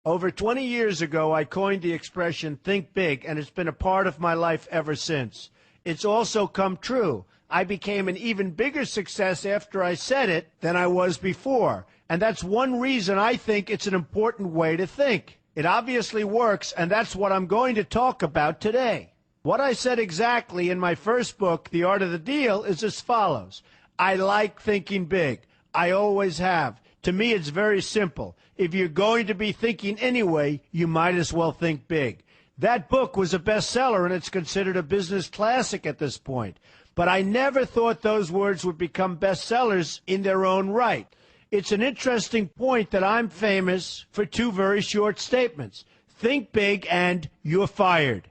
Over 20 years ago, I coined the expression think big, and it's been a part of my life ever since. It's also come true. I became an even bigger success after I said it than I was before. And that's one reason I think it's an important way to think. It obviously works, and that's what I'm going to talk about today. What I said exactly in my first book, The Art of the Deal, is as follows. I like thinking big. I always have. To me, it's very simple. If you're going to be thinking anyway, you might as well think big. That book was a bestseller, and it's considered a business classic at this point. But I never thought those words would become bestsellers in their own right. It's an interesting point that I'm famous for two very short statements. Think big and you're fired.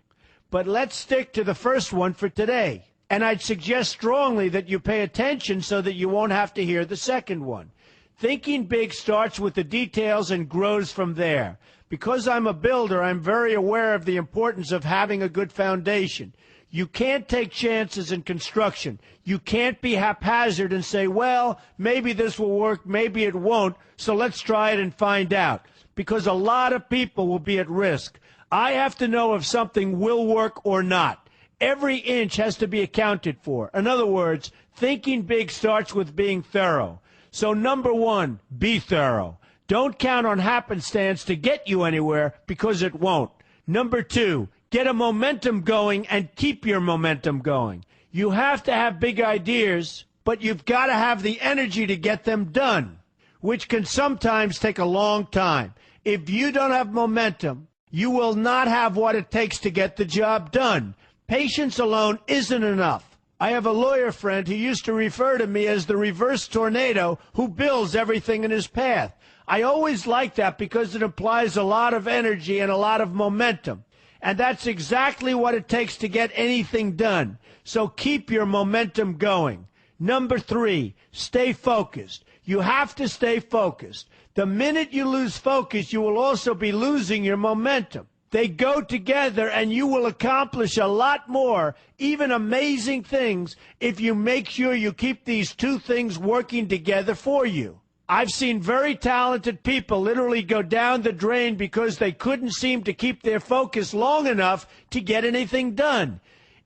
But let's stick to the first one for today. And I'd suggest strongly that you pay attention so that you won't have to hear the second one. Thinking big starts with the details and grows from there. Because I'm a builder, I'm very aware of the importance of having a good foundation. You can't take chances in construction. You can't be haphazard and say, well, maybe this will work, maybe it won't, so let's try it and find out. Because a lot of people will be at risk. I have to know if something will work or not. Every inch has to be accounted for. In other words, thinking big starts with being thorough. So number one, be thorough. Don't count on happenstance to get you anywhere because it won't. Number two, get a momentum going and keep your momentum going. You have to have big ideas, but you've got to have the energy to get them done, which can sometimes take a long time. If you don't have momentum, you will not have what it takes to get the job done. Patience alone isn't enough. I have a lawyer friend who used to refer to me as the reverse tornado who builds everything in his path. I always like that because it implies a lot of energy and a lot of momentum. And that's exactly what it takes to get anything done. So keep your momentum going. Number three, stay focused. You have to stay focused. The minute you lose focus, you will also be losing your momentum. They go together, and you will accomplish a lot more, even amazing things, if you make sure you keep these two things working together for you. I've seen very talented people literally go down the drain because they couldn't seem to keep their focus long enough to get anything done.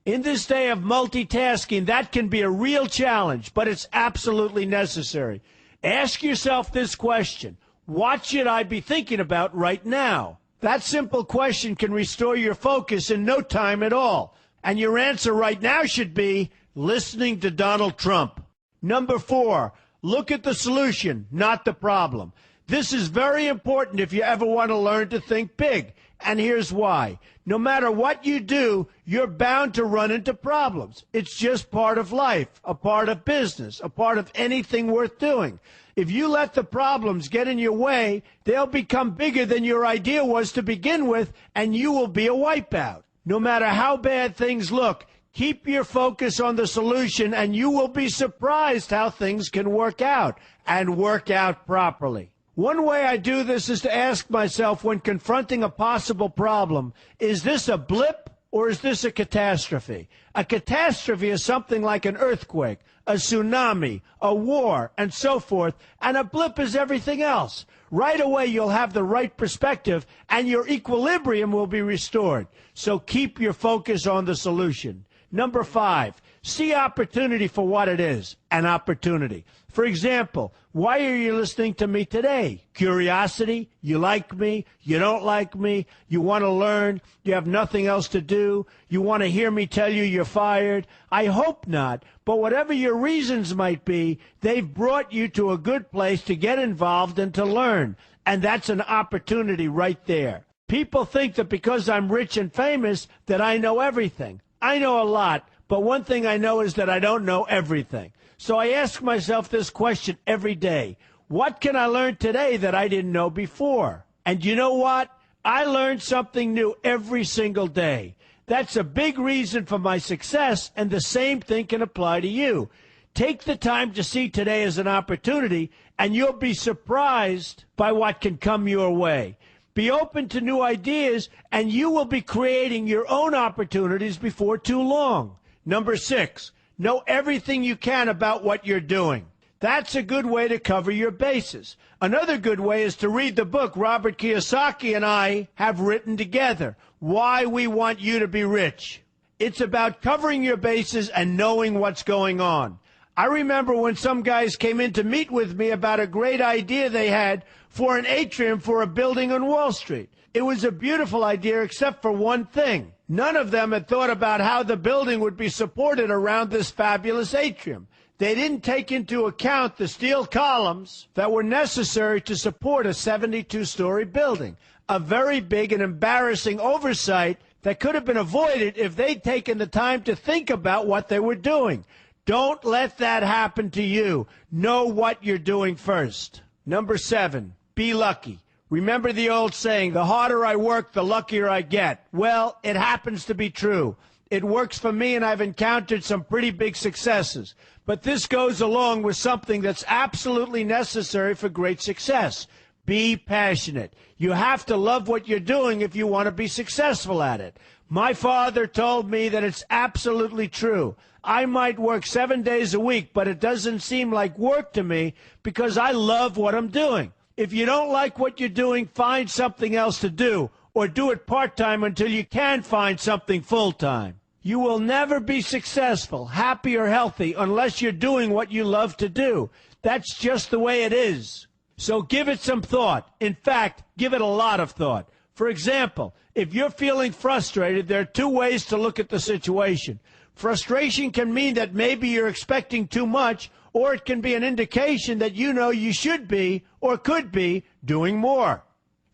In this day of multitasking, that can be a real challenge, but it's absolutely necessary. Ask yourself this question: what should I be thinking about right now? That simple question can restore your focus in no time at all. And your answer right now should be listening to Donald Trump. Number four, look at the solution, not the problem. This is very important if you ever want to learn to think big. And here's why. No matter what you do, you're bound to run into problems. It's just part of life, a part of business, a part of anything worth doing. If you let the problems get in your way, they'll become bigger than your idea was to begin with, and you will be a wipeout. No matter how bad things look, keep your focus on the solution, and you will be surprised how things can work out, and work out properly. One way I do this is to ask myself when confronting a possible problem, is this a blip or is this a catastrophe? A catastrophe is something like an earthquake, a tsunami, a war, and so forth, and a blip is everything else. Right away you'll have the right perspective and your equilibrium will be restored. So keep your focus on the solution. Number five, see opportunity for what it is, an opportunity. For example, why are you listening to me today? Curiosity? You like me? You don't like me? You want to learn? You have nothing else to do? You want to hear me tell you you're fired? I hope not. But whatever your reasons might be, they've brought you to a good place to get involved and to learn. And that's an opportunity right there. People think that because I'm rich and famous that I know everything. I know a lot, but one thing I know is that I don't know everything. So I ask myself this question every day. What can I learn today that I didn't know before? And you know what? I learn something new every single day. That's a big reason for my success, and the same thing can apply to you. Take the time to see today as an opportunity, and you'll be surprised by what can come your way. Be open to new ideas, and you will be creating your own opportunities before too long. Number six, know everything you can about what you're doing. That's a good way to cover your bases. Another good way is to read the book Robert Kiyosaki and I have written together, Why We Want You to Be Rich. It's about covering your bases and knowing what's going on. I remember when some guys came in to meet with me about a great idea they had for an atrium for a building on Wall Street. It was a beautiful idea except for one thing. None of them had thought about how the building would be supported around this fabulous atrium. They didn't take into account the steel columns that were necessary to support a 72-story building, a very big and embarrassing oversight that could have been avoided if they'd taken the time to think about what they were doing. Don't let that happen to you. Know what you're doing first. Number 7, be lucky. Remember the old saying, the harder I work, the luckier I get. Well, it happens to be true. It works for me, and I've encountered some pretty big successes. But this goes along with something that's absolutely necessary for great success. Be passionate. You have to love what you're doing if you want to be successful at it. My father told me that it's absolutely true. I might work 7 days a week, but it doesn't seem like work to me because I love what I'm doing. If you don't like what you're doing, find something else to do, or do it part-time until you can find something full-time. You will never be successful, happy, or healthy unless you're doing what you love to do. That's just the way it is. So give it some thought. In fact, give it a lot of thought. For example, if you're feeling frustrated, there are 2 ways to look at the situation. Frustration can mean that maybe you're expecting too much, or it can be an indication that you know you should be or could be doing more.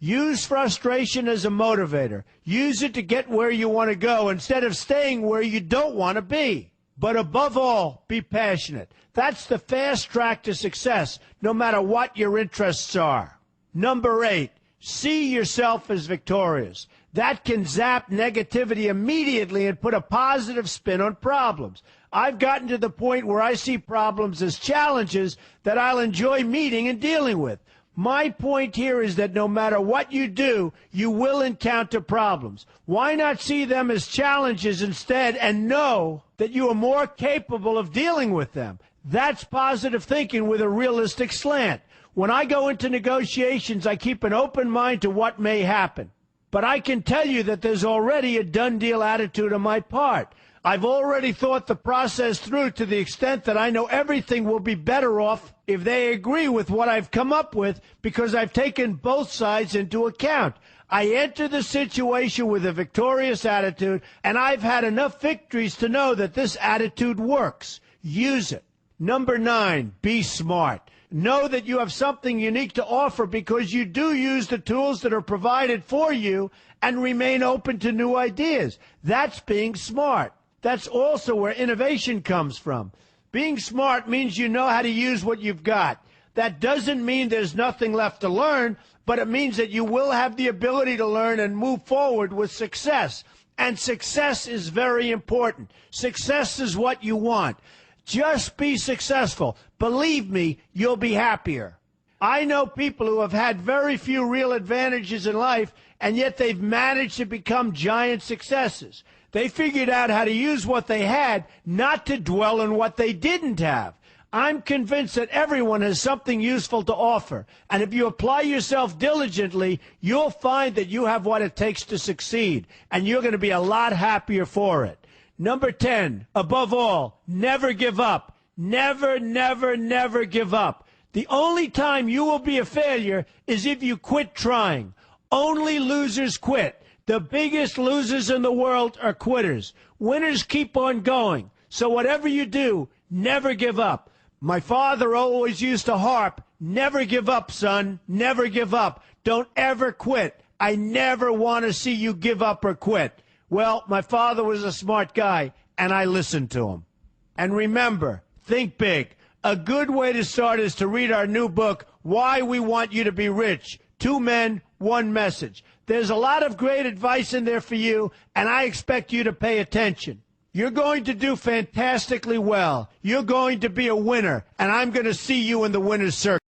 Use frustration as a motivator. Use it to get where you want to go instead of staying where you don't want to be. But above all, be passionate. That's the fast track to success, no matter what your interests are. Number 8, see yourself as victorious. That can zap negativity immediately and put a positive spin on problems. I've gotten to the point where I see problems as challenges that I'll enjoy meeting and dealing with. My point here is that no matter what you do, you will encounter problems. Why not see them as challenges instead and know that you are more capable of dealing with them? That's positive thinking with a realistic slant. When I go into negotiations, I keep an open mind to what may happen. But I can tell you that there's already a done deal attitude on my part. I've already thought the process through to the extent that I know everything will be better off if they agree with what I've come up with because I've taken both sides into account. I enter the situation with a victorious attitude, and I've had enough victories to know that this attitude works. Use it. Number 9, be smart. Know that you have something unique to offer because you do use the tools that are provided for you and remain open to new ideas. That's being smart. That's also where innovation comes from. Being smart means you know how to use what you've got. That doesn't mean there's nothing left to learn, but it means that you will have the ability to learn and move forward with success. And success is very important. Success is what you want. Just be successful. Believe me, you'll be happier. I know people who have had very few real advantages in life, and yet they've managed to become giant successes. They figured out how to use what they had, not to dwell on what they didn't have. I'm convinced that everyone has something useful to offer, and if you apply yourself diligently, you'll find that you have what it takes to succeed, and you're going to be a lot happier for it. Number 10, above all, never give up. Never, never, never give up. The only time you will be a failure is if you quit trying. Only losers quit. The biggest losers in the world are quitters. Winners keep on going. So whatever you do, never give up. My father always used to harp, never give up, son, never give up. Don't ever quit. I never want to see you give up or quit. Well, my father was a smart guy, and I listened to him. And remember, think big. A good way to start is to read our new book, Why We Want You to Be Rich. 2 men, 1 message. There's a lot of great advice in there for you, and I expect you to pay attention. You're going to do fantastically well. You're going to be a winner, and I'm going to see you in the winner's circle.